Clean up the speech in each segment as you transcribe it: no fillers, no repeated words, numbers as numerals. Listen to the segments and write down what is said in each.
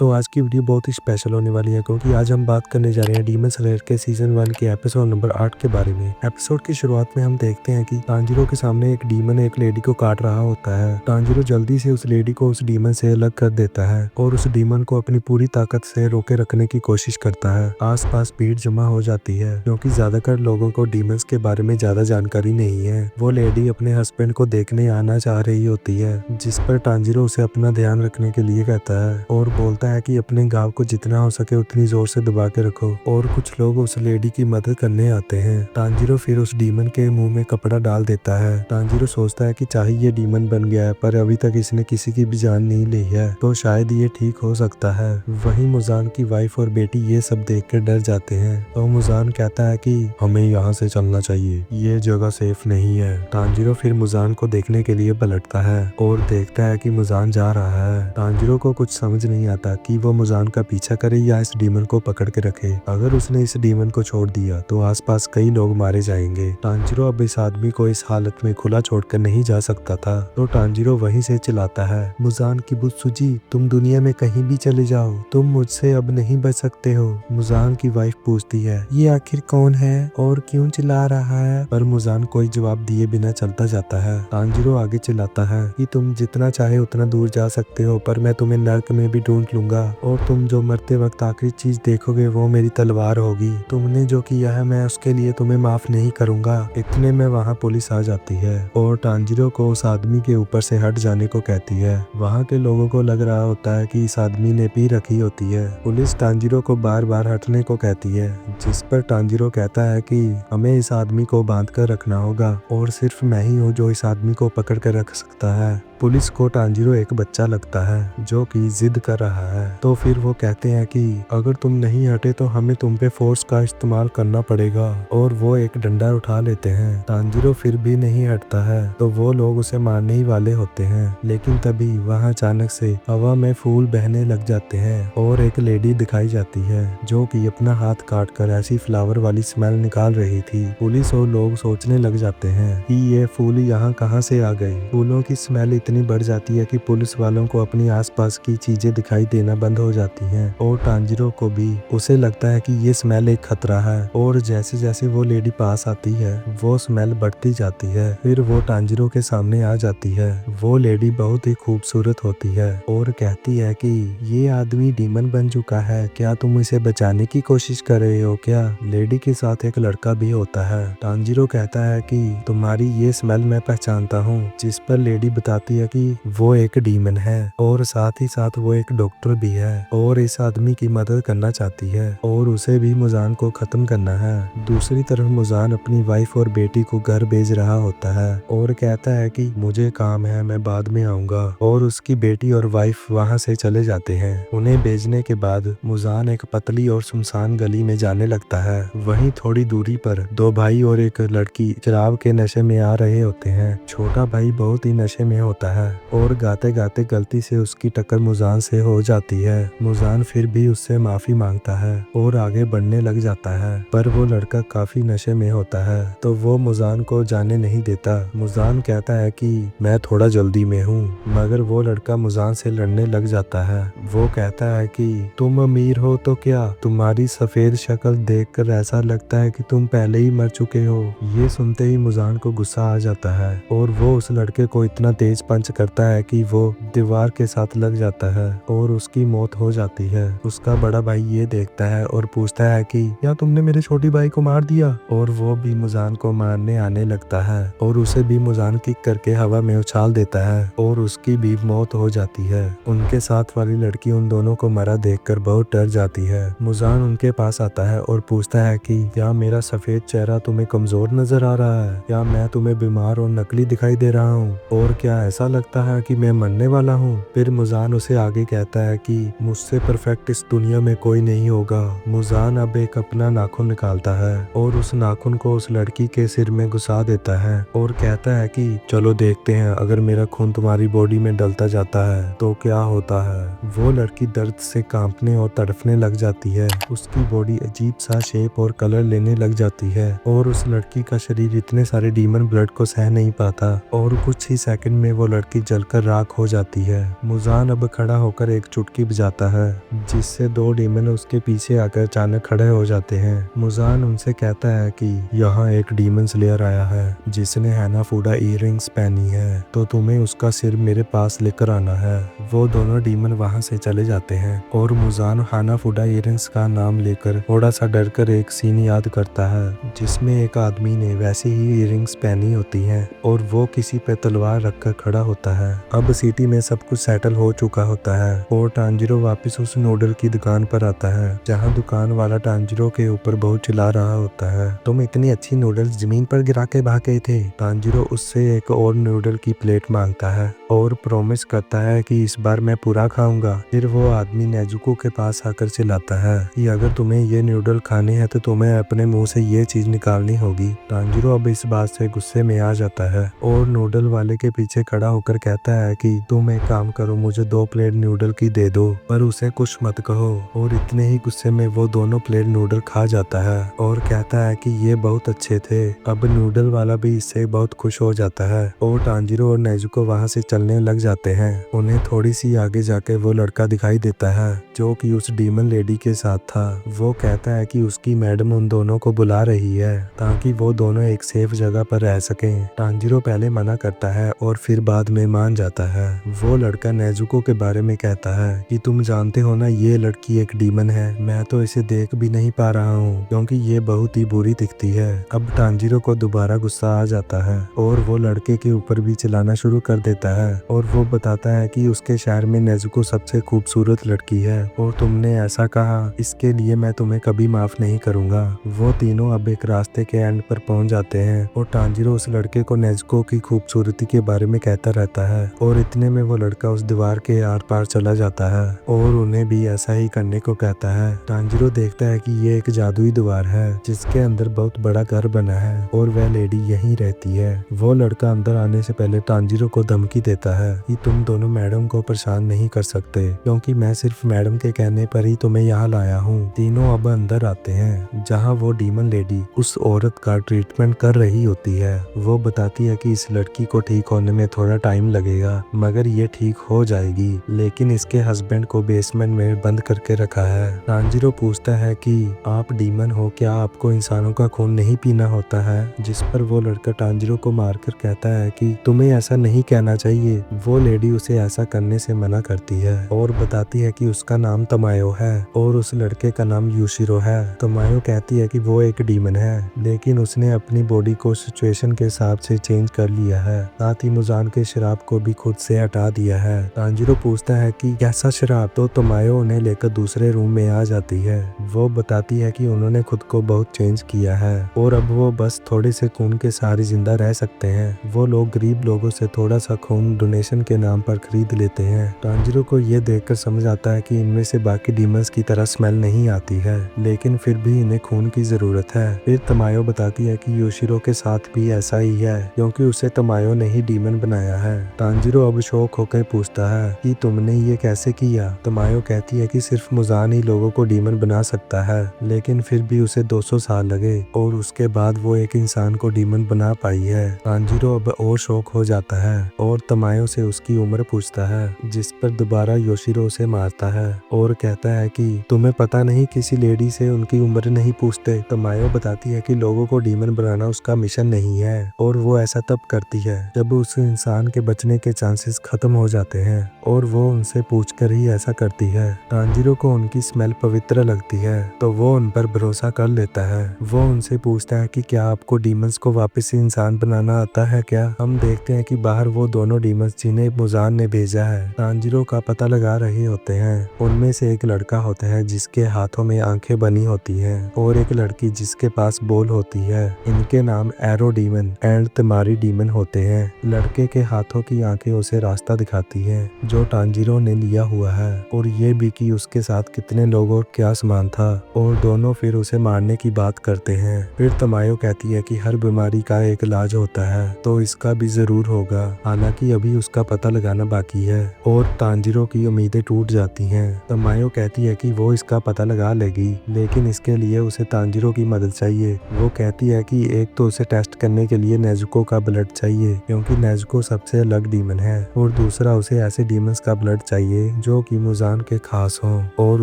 तो आज की वीडियो बहुत ही स्पेशल होने वाली है क्योंकि आज हम बात करने जा रहे हैं डीमन स्लेयर के सीजन 1 के एपिसोड नंबर 8 के बारे में। एपिसोड की शुरुआत में हम देखते हैं कि तांजीरो के सामने एक डीमन एक लेडी को काट रहा होता है। तांजीरो जल्दी से उस लेडी को उस डीमन से अलग कर देता है और उस डीमन को अपनी पूरी ताकत से रोके रखने की कोशिश करता है। आसपास भीड़ जमा हो जाती है क्योंकि ज्यादातर लोगों को डीमंस के बारे में ज्यादा जानकारी नहीं है। वो लेडी अपने हस्बैंड को देखने आना चाह रही होती है, जिस पर तांजीरो उसे अपना ध्यान रखने के लिए कहता है और बोलता है कि अपने गांव को जितना हो सके उतनी जोर से दबा के रखो। और कुछ लोग उस लेडी की मदद करने आते हैं। तांजीरो फिर उस डीमन के मुंह में कपड़ा डाल देता है। तांजीरो सोचता है कि चाहे ये डीमन बन गया है पर अभी तक इसने किसी की भी जान नहीं ली है, तो शायद ये ठीक हो सकता है। वहीं मुजान की वाइफ और बेटी ये सब देख कर डर जाते हैं। तो मुजान कहता है कि हमें यहाँ से चलना चाहिए, ये जगह सेफ नहीं है। तांजीरो फिर मुजान को देखने के लिए पलटता है और देखता है कि मुजान जा रहा है। तांजीरो को कुछ समझ नहीं आता कि वो मुजान का पीछा करे या इस डीमन को पकड़ के रखे। अगर उसने इस डीमन को छोड़ दिया तो आसपास कई लोग मारे जाएंगे। तांजीरो अब इस आदमी को इस हालत में खुला छोड़कर नहीं जा सकता था, तो तांजीरो वहीं से चिल्लाता है, मुजान की बुत्सुजी, तुम दुनिया में कहीं भी चले जाओ, तुम मुझसे अब नहीं बच सकते हो। मुजान की वाइफ पूछती है, ये आखिर कौन है और क्यों चिल्ला रहा है? पर मुजान कोई जवाब दिए बिना चलता जाता है। तांजीरो आगे चिल्लाता है कि तुम जितना चाहे उतना दूर जा सकते हो, पर मैं तुम्हें नर्क में भी ढूंढ लूंगा और तुम जो मरते वक्त आखिरी चीज देखोगे वो मेरी तलवार होगी। तुमने जो किया है मैं उसके लिए तुम्हें माफ नहीं करूंगा। इतने में वहाँ पुलिस आ जाती है और तांजीरो को उस आदमी के ऊपर से हट जाने को कहती है। वहाँ के लोगों को लग रहा होता है कि इस आदमी ने पी रखी होती है। पुलिस तांजीरो को बार बार हटने को कहती है, जिस पर तांजीरो कहता है कि हमें इस आदमी को बांध कर रखना होगा और सिर्फ मैं ही हूँ जो इस आदमी को पकड़ कर रख सकता है। पुलिस को तांजीरो एक बच्चा लगता है जो कि जिद कर रहा है, तो फिर वो कहते हैं कि अगर तुम नहीं हटे तो हमें तुम पे फोर्स का इस्तेमाल करना पड़ेगा, और वो एक डंडा उठा लेते हैं। तांजीरो फिर भी नहीं हटता है तो वो लोग उसे मारने ही वाले होते हैं, लेकिन तभी वहाँ अचानक से हवा में फूल बहने लग जाते हैं और एक लेडी दिखाई जाती है जो कि अपना हाथ काट कर ऐसी फ्लावर वाली स्मेल निकाल रही थी। पुलिस और लोग सोचने लग जाते हैं कि ये फूल यहाँ कहाँ से आ गए। फूलों की स्मेल इतनी बढ़ जाती है कि पुलिस वालों को अपनी आसपास की चीजें दिखाई देना बंद हो जाती हैं और तांजीरो को भी उसे लगता है कि ये स्मेल एक खतरा है। और जैसे जैसे वो लेडी पास आती है वो स्मेल बढ़ती जाती है। फिर वो तांजीरो के सामने आ जाती है। वो लेडी बहुत ही खूबसूरत होती है और कहती है कि ये आदमी डीमन बन चुका है, क्या तुम इसे बचाने की कोशिश कर रहे हो क्या? लेडी के साथ एक लड़का भी होता है। तांजीरो कहता है कि तुम्हारी ये स्मेल मैं पहचानता हूँ, जिस पर लेडी बताती है कि वो एक डीमन है और साथ ही साथ वो एक डॉक्टर भी है और इस आदमी की मदद करना चाहती है और उसे भी मुजान को खत्म करना है। दूसरी तरफ मुजान अपनी वाइफ और बेटी को घर भेज रहा होता है और कहता है कि मुझे काम है, मैं बाद में आऊंगा, और उसकी बेटी और वाइफ वहां से चले जाते हैं। उन्हें भेजने के बाद मुजान एक पतली और सुनसान गली में जाने लगता है। वहीं थोड़ी दूरी पर दो भाई और एक लड़की शराब के नशे में आ रहे होते हैं। छोटा भाई बहुत ही नशे में होता है और गाते गाते गलती से उसकी टक्कर मुजान से हो जाती है। मुजान फिर भी उससे माफी मांगता है और आगे बढ़ने लग जाता है, पर वो लड़का काफी नशे में होता है तो वो मुजान को जाने नहीं देता। मुजान कहता है कि मैं थोड़ा जल्दी में हूँ, मगर वो लड़का मुजान से लड़ने लग जाता है। वो कहता है कि तुम अमीर हो तो क्या, तुम्हारी सफेद शक्ल देखकर ऐसा लगता है कि तुम पहले ही मर चुके हो। ये सुनते ही मुजान को गुस्सा आ जाता है और वो उस लड़के को इतना तेज पंच करता है कि वो दीवार के साथ लग जाता है और उसकी मौत हो जाती है। उसका बड़ा भाई ये देखता है और पूछता है कि क्या तुमने मेरे छोटे भाई को मार दिया? और वो भी मुजान को मारने आने लगता है और उसे भी मुजान किक करके हवा में उछाल देता है और उसकी भी मौत हो जाती है। उनके साथ वाली लड़की उन दोनों को मरा देखकर बहुत डर जाती है। मुजान उनके पास आता है और पूछता है कि क्या मेरा सफेद चेहरा तुम्हें कमजोर नजर आ रहा है? क्या मैं तुम्हें बीमार और नकली दिखाई दे रहा हूँ? और क्या ऐसा लगता है कि मैं मरने वाला हूँ? फिर मुजान उसे आगे कहता है कि मुझसे परफेक्ट इस दुनिया में कोई नहीं होगा। मुजान अब एक अपना नाखून निकालता है और उस नाखून को उस लड़की के सिर में घुसा देता है और कहता है कि चलो देखते हैं अगर मेरा खून तुम्हारी बॉडी में डलता जाता है तो क्या होता है। वो लड़की दर्द से कांपने और तड़फने लग जाती है। उसकी बॉडी अजीब सा शेप और कलर लेने लग जाती है और उस लड़की का शरीर इतने सारे डीमन ब्लड को सह नहीं पाता और कुछ ही सेकंड में वो लड़की जलकर राख हो जाती है। मुजान अब खड़ा होकर एक चुटकी बजाता है जिससे 2 डीमन उसके पीछे आकर अचानक खड़े हो जाते हैं। मुजान उनसे कहता है कि यहाँ एक डीमन स्लेयर आया है जिसने हैनाफूडा इयररिंग्स पहनी है, तो तुम्हें उसका सिर मेरे पास लेकर आना है। वो दोनों डीमन वहाँ से चले जाते हैं और मुजान हैनाफूडा इयररिंग्स का नाम लेकर थोड़ा सा डर कर एक सीन याद करता है जिसमें एक आदमी ने वैसी ही इयररिंग्स पहनी होती हैं और वो किसी पे तलवार रखकर खड़ा होता है। अब सिटी में सब कुछ सेटल हो चुका होता है और टांजिरो वापस उस नूडल की दुकान पर आता है जहाँ दुकान वाला टांजिरो के ऊपर बहुत चिल्ला रहा होता है, तुम इतनी अच्छी नूडल्स जमीन पर गिरा के भाग गए थे। टांजिरो उससे एक और नूडल की प्लेट मांगता है और प्रॉमिस करता है कि इस बार मैं पूरा खाऊंगा। फिर वो आदमी नेजुको के पास आकर चिल्लाता है कि अगर तुम्हें ये नूडल खाने हैं तो तुम्हें अपने मुंह से ये चीज निकालनी होगी। टांजिरो अब इस बात से गुस्से में आ जाता है और नूडल वाले के पीछे खड़ा होकर कहता है कि तुम एक काम करो, मुझे 2 प्लेट नूडल की दे दो, पर उसे कुछ मत कहो। और इतने ही गुस्से में वो दोनों प्लेट नूडल खा जाता है और कहता है कि ये बहुत अच्छे थे। अब नूडल वाला भी इससे बहुत खुश हो जाता है और टांजिरो और नेजुको वहाँ से चलने लग जाते हैं। उन्हें थोड़ी सी आगे जाके वो लड़का दिखाई देता है जो कि उस डीमन लेडी के साथ था। वो कहता है कि उसकी मैडम उन दोनों को बुला रही है ताकि वो दोनों एक सेफ जगह पर रह सकें। टांजिरो पहले मना करता है और फिर बाद में मान जाता है। वो लड़का नेजुको के बारे में कहता है कि तुम जानते हो ना, ये लड़की एक डीमन है, मैं तो इसे देख भी नहीं पा रहा हूँ क्योंकि ये बहुत ही बुरी दिखती है। अब टांजिरो को दोबारा गुस्सा आ जाता है और वो लड़के के ऊपर भी चिल्लाना शुरू कर देता है और वो बताता है कि उसके शहर में नेजुको सबसे खूबसूरत लड़की है और तुमने ऐसा कहा, इसके लिए मैं तुम्हें कभी माफ नहीं करूंगा। वो तीनों अब एक रास्ते के एंड पर पहुंच जाते हैं और टांजिरो उस लड़के को नेजुको की खूबसूरती के बारे में कहता रहता है और इतने में वो लड़का उस दीवार के आर पार चला जाता है और उन्हें भी ऐसा ही करने को कहता है। टांजिरो देखता है कि ये एक जादुई दीवार है जिसके अंदर बहुत बड़ा घर बना है और वह लेडी यहीं रहती है। वो लड़का अंदर आने से पहले टांजिरो को धमकी देता है कि तुम दोनों मैडम को परेशान नहीं कर सकते क्योंकि मैं सिर्फ मैडम के कहने पर ही तुम्हें यहाँ लाया हूँ। तीनों अब अंदर आते हैं जहाँ वो डीमन लेडी उस औरत का ट्रीटमेंट कर रही होती है। वो बताती है कि इस लड़की को ठीक होने में थोड़ा टाइम लगेगा मगर ये ठीक हो जाएगी, लेकिन इसके हस्बैंड को बेसमेंट में बंद करके रखा है। टांजिरो पूछता है कि आप डीमन हो, क्या आपको इंसानों का खून नहीं पीना होता है? जिस पर वो लड़का टांजिरो को मारकर कहता है कि तुम्हें ऐसा नहीं कहना चाहिए। वो लेडी उसे ऐसा करने से मना करती है और बताती है कि उसका नाम तमायो है और उस लड़के का नाम यूशिरो है। तमायो कहती है कि वो एक डीमन है लेकिन उसने अपनी बॉडी को सिचुएशन के हिसाब से चेंज कर लिया है, साथ ही मुजान के शराब को भी खुद से हटा दिया है। टांजिरो पूछता है कि कैसा शराब, तो तमायो उन्हें लेकर दूसरे रूम में आ जाती है। वो बताती है कि उन्होंने खुद को बहुत चेंज किया है और अब वो बस थोड़े से खून के सहारे जिंदा रह सकते हैं। वो लोग गरीब लोगों से थोड़ा सा खून डोनेशन के नाम पर खरीद लेते हैं। टांजिरो को ये देखकर समझ आता है कि इनमें से बाकी डीमंस की तरह स्मेल नहीं आती है लेकिन फिर भी इन्हें खून की जरूरत है। फिर तमायो बताती है कि योशिरो के साथ भी ऐसा ही है क्योंकि उसे तमायो ने ही डीमन बनाया है। टांजिरो अब शौक होकर पूछता है कि तुमने ये कैसे किया? तमायो कहती है कि सिर्फ मुजान ही लोगों को डीमन बना सकता है लेकिन फिर भी उसे 200 साल लगे और उसके बाद वो एक इंसान को डीमन बना पाई है। टांजिरो अब और शौक हो जाता है और तमायो से उसकी उम्र पूछता है, जिस पर दोबारा योशिरो उसे मारता है और कहता है कि तुम्हें पता नहीं किसी लेडी से उनकी उम्र नहीं पूछते। तमायो बताती है कि लोगों को डीमन बनाना उसका मिशन नहीं है और वो ऐसा तब करती है जब उस इंसान के बचने के चांसेस खत्म हो जाते हैं और वो उनसे पूछकर ही ऐसा करती है। टांजिरो को उनकी स्मेल पवित्र लगती है तो वो उन पर भरोसा कर लेता है। वो उनसे पूछता है कि क्या आपको डीमंस को वापस से इंसान बनाना आता है क्या? हम देखते हैं कि बाहर वो दोनों डीमंस जिन्हें मुजान ने भेजा है टांजिरो का पता लगा रहे होते हैं। उनमें से एक लड़का होता है जिसके हाथों में आंखें बनी होती हैं और एक लड़की जिसके पास बोल होती है। इनके नाम एरो डीमन एंड तमारी डीमन होते हैं। लड़के के हाथों की आंखें उसे रास्ता दिखाती हैं जो टांजिरो ने लिया हुआ है और ये भी कि उसके साथ कितने लोग और क्या सामान था और दोनों फिर उसे मारने की बात करते हैं। फिर तमायो कहती है कि हर बीमारी का एक इलाज होता है तो इसका भी जरूर होगा, हालांकि अभी अभी उसका पता लगाना बाकी है और तांजीरो की उम्मीदें टूट जाती हैं। तब मायो कहती है कि वो इसका पता लगा लेगी, लेकिन इसके लिए उसे तांजीरो की मदद चाहिए। वो कहती है कि एक तो उसे टेस्ट करने के लिए नेजुको का ब्लड चाहिए क्योंकि नेजुको सबसे अलग डीमन है, और दूसरा उसे ऐसे डीमंस का ब्लड चाहिए जो कि मुजान के खास हों और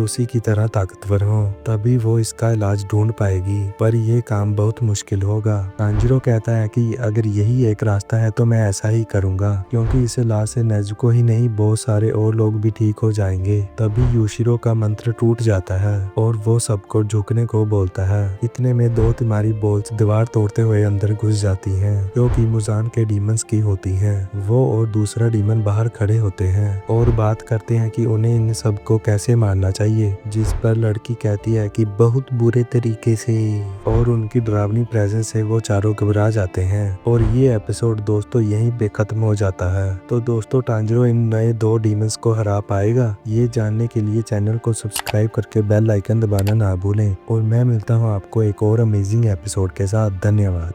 उसी की तरह ताकतवर हों, तभी वो इसका इलाज ढूंढ पाएगी। पर ये काम बहुत मुश्किल होगा। तांजीरो कहता है कि अगर यही एक रास्ता है तो मैं ऐसा ही करूंगा, क्योंकि इस इलाज से नेजुको ही नहीं बहुत सारे और लोग भी ठीक हो जाएंगे। तभी यूशिरो का मंत्र टूट जाता है और वो सबको झुकने को बोलता है। इतने में दो तिमारी बोल्स दीवार तोड़ते हुए अंदर घुस जाती हैं, जो कि मुजान के डीमंस की होती हैं। वो और दूसरा डीमन बाहर खड़े होते हैं और बात करते हैं कि उन्हें इन सबको कैसे मारना चाहिए, जिस पर लड़की कहती है कि बहुत बुरे तरीके से, और उनकी डरावनी प्रेजेंस से वो चारों घबरा जाते हैं। और ये एपिसोड दोस्तों यहीं पे खत्म हो जाता है। तो दोस्तों तांजीरो इन नए दो डीमंस को हरा पाएगा, ये जानने के लिए चैनल को सब्सक्राइब करके बेल आइकन दबाना ना भूलें। और मैं मिलता हूँ आपको एक और अमेजिंग एपिसोड के साथ। धन्यवाद।